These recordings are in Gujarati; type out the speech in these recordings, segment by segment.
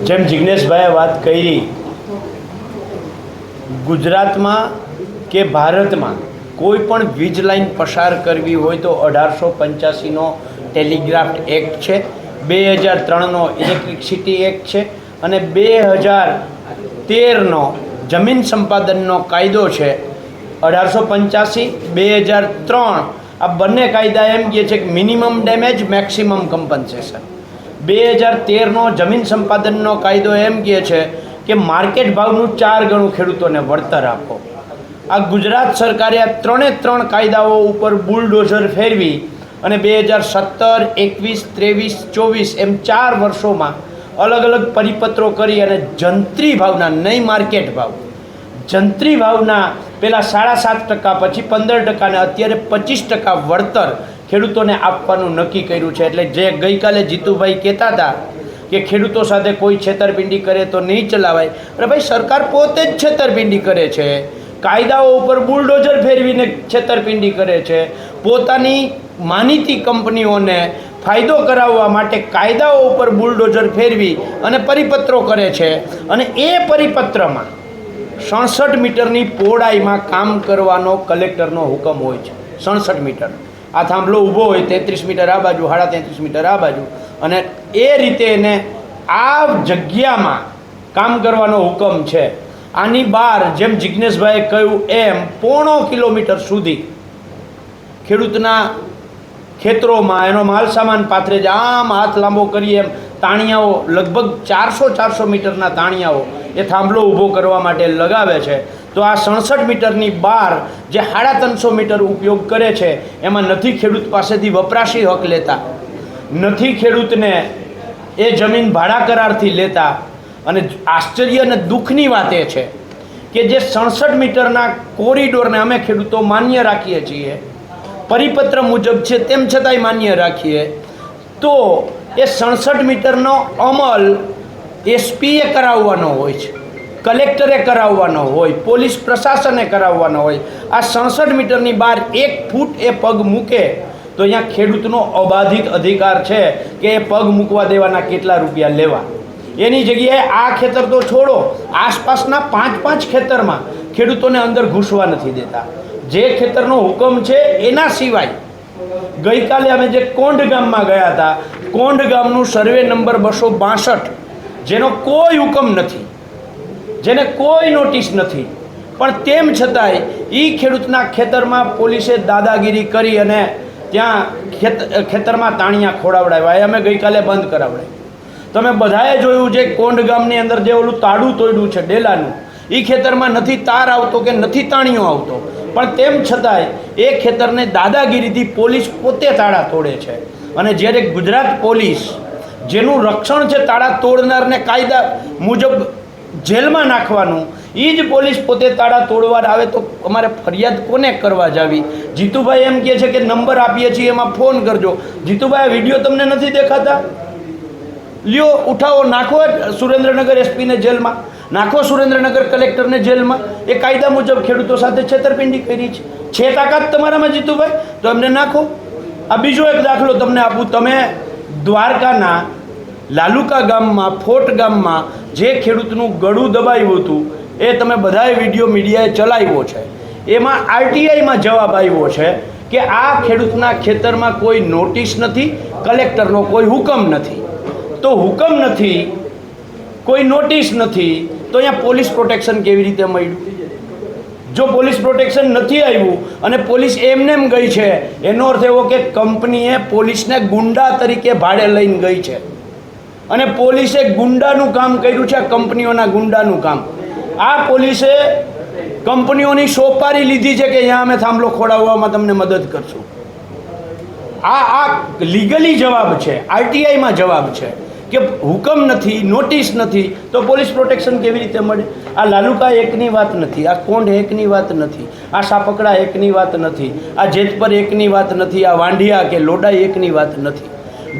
જેમ જિગ્નેશભાઈએ વાત કરી, ગુજરાતમાં કે ભારતમાં કોઈ પણ વીજ લાઇન પસાર કરવી હોય તો 1885નો ટેલિગ્રાફ એક્ટ છે, 2003નો ઇલેક્ટ્રિસિટી એક્ટ છે અને 2013નો જમીન સંપાદનનો કાયદો છે. 1885 2003 આ બંને કાયદા એમ કહે છે કે મિનિમમ ડેમેજ મેક્સિમમ કમ્પન્સેશન. 2013નો જમીન સંપાદનનો કાયદો એમ કહે છે કે માર્કેટ ભાવનું 4 ગણું ખેડૂતોને વળતર આપો. આ ગુજરાત સરકારે આ ત્રણ કાયદાઓ ઉપર બુલડોઝર ફેરવી અને 2017, 21, 23, 24 એમ 4 વર્ષોમાં અલગ અલગ પરિપત્રો કરી અને જંત્રી ભાવના, નહીં માર્કેટ ભાવ, જંત્રી ભાવના પહેલાં 7.5%, પછી 15% અને અત્યારે 25% વળતર ખેડૂતોને આપવાનું નક્કી કર્યું છે. એટલે જે ગઈકાલે જીતુભાઈ કહેતા હતા કે ખેડૂતો સાથે કોઈ છેતરપિંડી કરે તો નહીં ચલાવાય, અરે ભાઈ સરકાર પોતે જ છેતરપિંડી કરે છે, કાયદાઓ ઉપર બુલડોઝર ફેરવીને છેતરપિંડી કરે છે, પોતાની માનીતી કંપનીઓને ફાયદો કરાવવા માટે કાયદાઓ ઉપર બુલડોઝર ફેરવી અને પરિપત્રો કરે છે. અને એ પરિપત્રમાં 67 મીટરની પહોળાઈમાં કામ કરવાનો કલેક્ટરનો હુકમ હોય છે. 67 મીટર આ થાંભલો ઊભો હોય, 33 મીટર આ બાજુ, 33.5 મીટર આ બાજુ, અને એ રીતે એને આ જગ્યામાં કામ કરવાનો હુકમ છે. આની બહાર જેમ જિગ્નેશભાઈએ કહ્યું એમ 0.5 કિલોમીટર સુધી ખેડૂતના ખેતરોમાં એનો માલ સામાન પાથરે છે. આમ હાથ લાંબો કરીએ એમ તાણિયાઓ, લગભગ 400 મીટરના તાણિયાઓ એ થાંભલો ઊભો કરવા માટે લગાવે છે. તો આ 67 મીટરની બહાર જે 350 મીટર ઉપયોગ કરે છે એમાં નથી ખેડૂત પાસેથી વપરાશી હક લેતા, નથી ખેડૂતને એ જમીન ભાડા કરારથી લેતા. અને આશ્ચર્ય અને દુઃખની વાત એ છે કે જે 67 મીટરના કોરિડોરને અમે ખેડૂતો માન્ય રાખીએ છીએ, પરિપત્ર મુજબ છે તેમ છતાંય માન્ય રાખીએ, તો એ 67 મીટરનો અમલ એસપીએ કરાવવાનો હોય છે, કલેક્ટરે કરાવવાનો હોય, પોલીસ પ્રશાસને કરાવવાનો હોય. આ 67 મીટરની બહાર 1 ફૂટ એ પગ મૂકે તો અહીંયા ખેડૂતનો અબાધિત અધિકાર છે કે એ પગ મૂકવા દેવાના કેટલા રૂપિયા લેવા. એની જગ્યાએ આ ખેતર તો છોડો, આસપાસના 5 ખેતરમાં ખેડૂતોને અંદર ઘૂસવા નથી દેતા. જે ખેતરનો હુકમ છે એના સિવાય ગઈકાલે અમે જે કોંઢ ગામમાં ગયા હતા, કોંઢ ગામનું સર્વે નંબર 262, જેનો કોઈ હુકમ નથી, જેને કોઈ નોટિસ નથી, પણ તેમ છતાંય એ ખેડૂતના ખેતરમાં પોલીસે દાદાગીરી કરી અને ત્યાં ખેતરમાં તાણિયા ખોડાવડાવ્યા. અમે ગઈકાલે બંધ કરાવડાવ્યા. તમે બધાએ જોયું છે કોંઢ ગામની અંદર જે ઓલું તાડું તોડ્યું છે ડેલાનું, એ ખેતરમાં નથી તાર આવતો કે નથી તાણિયો આવતો, પણ તેમ છતાંય એ ખેતરને દાદાગીરીથી પોલીસ પોતે તાળા તોડે છે. અને જ્યારે ગુજરાત પોલીસ, જેનું રક્ષણ છે તાળા તોડનારને કાયદા મુજબ જેલમાં નાખવાનું, એ જ પોલીસ પોતે તાળા તોડવા આવે તો અમારે ફરિયાદ કોને કરવા જાવી? જીતુભાઈ એમ કહે છે કે નંબર આપીએ છીએ એમાં ફોન કરજો. જીતુભાઈ વિડીયો તમને નથી દેખાતા? લ્યો ઉઠાવો, નાખો સુરેન્દ્રનગર એસપીને જેલમાં, નાખો સુરેન્દ્રનગર કલેક્ટરને જેલમાં. એ કાયદા મુજબ ખેડૂતો સાથે છેતરપિંડી કરી છે તાકાત તમારામાં જીતુભાઈ, તો એમને નાખો. આ બીજો એક દાખલો તમને આપું. તમે દ્વારકાના લાલુકા ગામમાં, ફોર્ટ ગામમાં જે ખેડૂતનું ગળું દબાયું હતું એ તમે બધાએ વિડીયો મીડિયાએ ચલાવ્યો છે. એમાં આરટીઆઈમાં જવાબ આવ્યો છે કે આ ખેડૂતના ખેતરમાં કોઈ નોટિસ નથી, કલેક્ટરનો કોઈ હુકમ નથી. તો હુકમ નથી, કોઈ નોટિસ નથી, તો અહીંયા પોલીસ પ્રોટેક્શન કેવી રીતે મળ્યું? જો પોલીસ પ્રોટેક્શન નથી આવ્યું અને પોલીસ એમનેમ ગઈ છે, એનો અર્થ એવો કે કંપનીએ પોલીસને ગુંડા તરીકે ભાડે લઈને ગઈ છે અને પોલીસે ગુંડાનું કામ કર્યું છે, કંપનીઓના ગુંડાનું કામ. આ પોલીસે કંપનીઓની સોપારી લીધી છે કે અહીંયા અમે થાંભલો ખોડાવવામાં તમને મદદ કરશું. આ લીગલી જવાબ છે, આરટીઆઈમાં જવાબ છે કે હુકમ નથી, નોટિસ નથી, તો પોલીસ પ્રોટેક્શન કેવી રીતે મળે? આ લાલુકા એકની વાત નથી, આ કોંઢ એકની વાત નથી, આ સાપકડા એકની વાત નથી, આ જેતપર એકની વાત નથી, આ વાંઢિયા કે લોડાઈ એકની વાત નથી.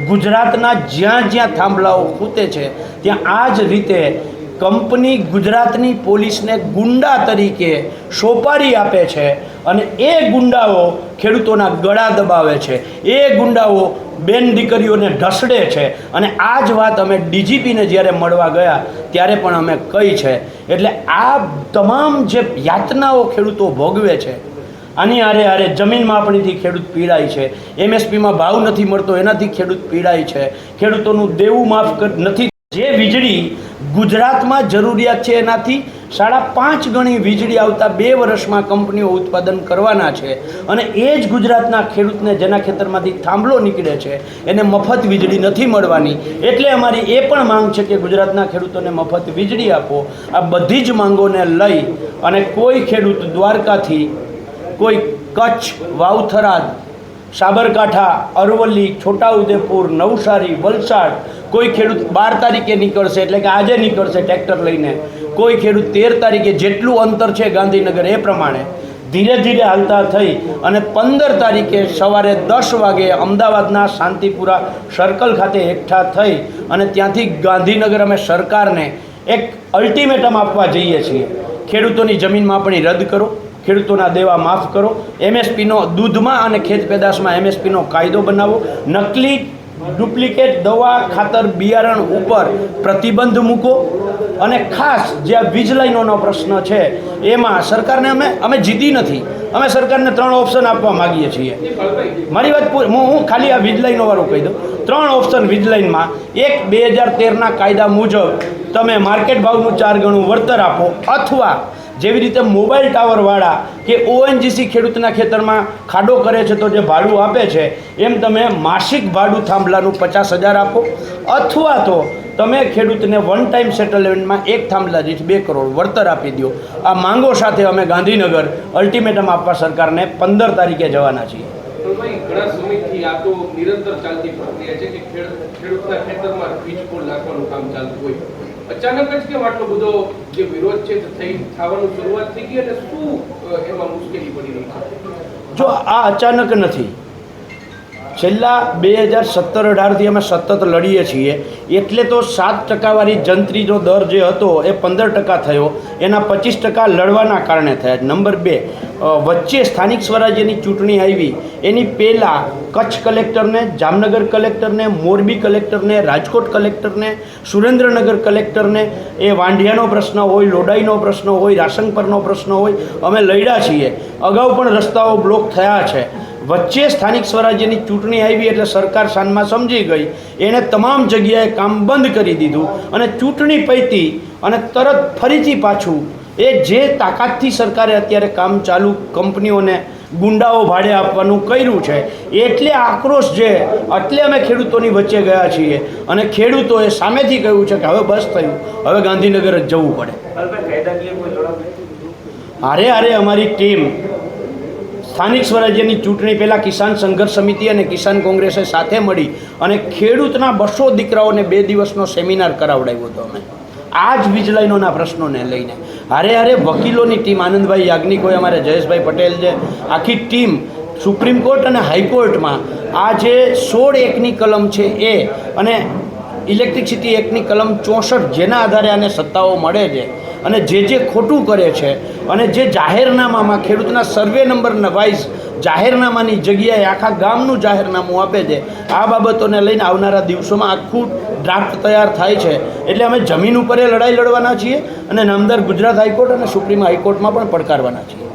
ગુજરાતના જ્યાં જ્યાં થાંભલાઓ ખૂતે છે ત્યાં આ જ રીતે કંપની ગુજરાતની પોલીસને ગુંડા તરીકે સોપારી આપે છે અને એ ગુંડાઓ ખેડૂતોના ગળા દબાવે છે, એ ગુંડાઓ બેન દીકરીઓને ઢસડે છે. અને આ જ વાત અમે ડીજીપીને જ્યારે મળવા ગયા ત્યારે પણ અમે કહી છે. એટલે આ તમામ જે યાતનાઓ ખેડૂતો ભોગવે છે, આની આરે જમીન માપણીથી ખેડૂત પીડાય છે, એમએસપીમાં ભાવ નથી મળતો એનાથી ખેડૂત પીડાય છે, ખેડૂતોનું દેવું માફ નથી. જે વીજળી ગુજરાતમાં જરૂરિયાત છે એનાથી 5.5 ગણી વીજળી આવતા 2 વર્ષમાં કંપનીઓ ઉત્પાદન કરવાના છે. અને એ જ ગુજરાતના ખેડૂતને જેના ખેતરમાંથી થાંભલો નીકળે છે એને મફત વીજળી નથી મળવાની. એટલે અમારી એ પણ માંગ છે કે ગુજરાતના ખેડૂતોને મફત વીજળી આપો. આ બધી જ માંગોને લઈ અને કોઈ ખેડૂત દ્વારકાથી, કોઈ કચ્છ, વાવથરાદ, સાબરકાંઠા, અરવલ્લી, છોટાઉદેપુર, નવસારી, વલસાડ, કોઈ ખેડૂત 12 તારીખે નીકળશે, એટલે કે આજે નીકળશે ટ્રેક્ટર લઈને, કોઈ ખેડૂત 13 તારીખે, જેટલું અંતર છે ગાંધીનગર એ પ્રમાણે ધીરે ધીરે હાલતા થઈ અને 15 તારીખે સવારે 10 વાગે અમદાવાદના શાંતિપુરા સર્કલ ખાતે એકઠા થઈ અને ત્યાંથી ગાંધીનગર અમે સરકારને એક અલ્ટિમેટમ આપવા જઈએ છીએ. ખેડૂતોની જમીન માપણી રદ કરો, ખેડૂતોના દેવા માફ કરો, એમએસપીનો દૂધમાં અને ખેત પેદાશમાં એમએસપીનો કાયદો બનાવો, નકલી ડુપ્લિકેટ દવા, ખાતર, બિયારણ ઉપર પ્રતિબંધ મૂકો. અને ખાસ જે આ વીજ લાઈનોનો પ્રશ્ન છે એમાં સરકારને અમે જીતી નથી, અમે સરકારને 3 ઓપ્શન આપવા માગીએ છીએ. મારી વાત હું ખાલી આ વીજ લાઈનોવાળું કહી દઉં. 3 ઓપ્શન વીજ લાઈનમાં: એક, 2013ના કાયદા મુજબ તમે માર્કેટ ભાવનું 4 ગણું વળતર આપો, અથવા જેવી રીતે મોબાઈલ ટાવરવાળા કે ઓએનજીસી ખેડૂતના ખેતરમાં ખાડો કરે છે તો જે ભાડું આપે છે એમ તમે માસિક ભાડું થાંભલાનું 50,000 આપો, અથવા તો તમે ખેડૂતને વન ટાઈમ સેટલમેન્ટમાં એક થાંભલા દીઠ 2 કરોડ વળતર આપી દો. આ માંગો સાથે અમે ગાંધીનગર અલ્ટિમેટમ આપવા સરકારને 15 તારીખે જવાના છીએ. ઘણા સમયથી આ તો નિરંતર ચાલતી પ્રક્રિયા છે કે ખેડૂતના ખેતરમાં વીજ પોલ નાખવાનું કામ ચાલતું હોય, અચાનક જ કેમ આટલો બધો જે વિરોધ છે થવાનું શરૂઆત થઈ ગઈ અને શું એમાં મુશ્કેલી પડી રહી છે? જો આ અચાનક નથી, છેલ્લા 2017-18થી અમે સતત લડીએ છીએ. એટલે તો 7% વાળી જંત્રીનો દર જે હતો એ 15% થયો, એના 25% લડવાના કારણે થયા. નંબર 2, વચ્ચે સ્થાનિક સ્વરાજ્યની ચૂંટણી આવી એની પહેલાં કચ્છ કલેક્ટરને, જામનગર કલેક્ટરને, મોરબી કલેક્ટરને, રાજકોટ કલેક્ટરને, સુરેન્દ્રનગર કલેક્ટરને એ વાંઢિયાનો પ્રશ્ન હોય, લોડાઈનો પ્રશ્ન હોય, રાશનપરનો પ્રશ્ન હોય, અમે લડ્યા છીએ. અગાઉ પણ રસ્તાઓ બ્લોક થયા છે. વચ્ચે સ્થાનિક સ્વરાજ્યની ચૂંટણી આવી એટલે સરકાર સાનમાં સમજી ગઈ, એણે તમામ જગ્યાએ કામ બંધ કરી દીધું અને ચૂંટણી પૈતી અને તરત ફરીથી પાછું એ જે તાકાતથી સરકારે અત્યારે કામ ચાલુ કંપનીઓને ગુંડાઓ ભાડે આપવાનું કર્યું છે, એટલે આક્રોશ છે. એટલે અમે ખેડૂતોની વચ્ચે ગયા છીએ અને ખેડૂતોએ સામેથી કહ્યું છે કે હવે બસ થયું, હવે ગાંધીનગર જ જવું પડે. હારે અમારી ટીમ સ્થાનિક સ્વરાજ્યની ચૂંટણી પહેલાં કિસાન સંઘર્ષ સમિતિ અને કિસાન કોંગ્રેસે સાથે મળી અને ખેડૂતના 200 દીકરાઓને 2 દિવસનો સેમિનાર કરાવડાવ્યો હતો. અમે આ જ વીજ લાઈનોના પ્રશ્નોને લઈને હારે વકીલોની ટીમ, આનંદભાઈ યાજ્ઞિક હોય, અમારે જયેશભાઈ પટેલ છે, આખી ટીમ સુપ્રીમ કોર્ટ અને હાઈકોર્ટમાં આ જે 16(1)ની કલમ છે એ અને ઇલેક્ટ્રિસિટી એક્ટની કલમ 64 જેના આધારે આને સત્તાઓ મળે છે અને જે ખોટું કરે છે અને જે જાહેરનામામાં ખેડૂતના સર્વે નંબર વાઇઝ જાહેરનામાની જગ્યાએ આખા ગામનું જાહેરનામું આપે છે, આ બાબતોને લઈને આવનારા દિવસોમાં આખું ડ્રાફ્ટ તૈયાર થાય છે. એટલે અમે જમીન ઉપર લડાઈ લડવાના છીએ અને નામદાર ગુજરાત હાઈકોર્ટ અને સુપ્રીમ હાઈકોર્ટમાં પણ પડકારવાના છીએ.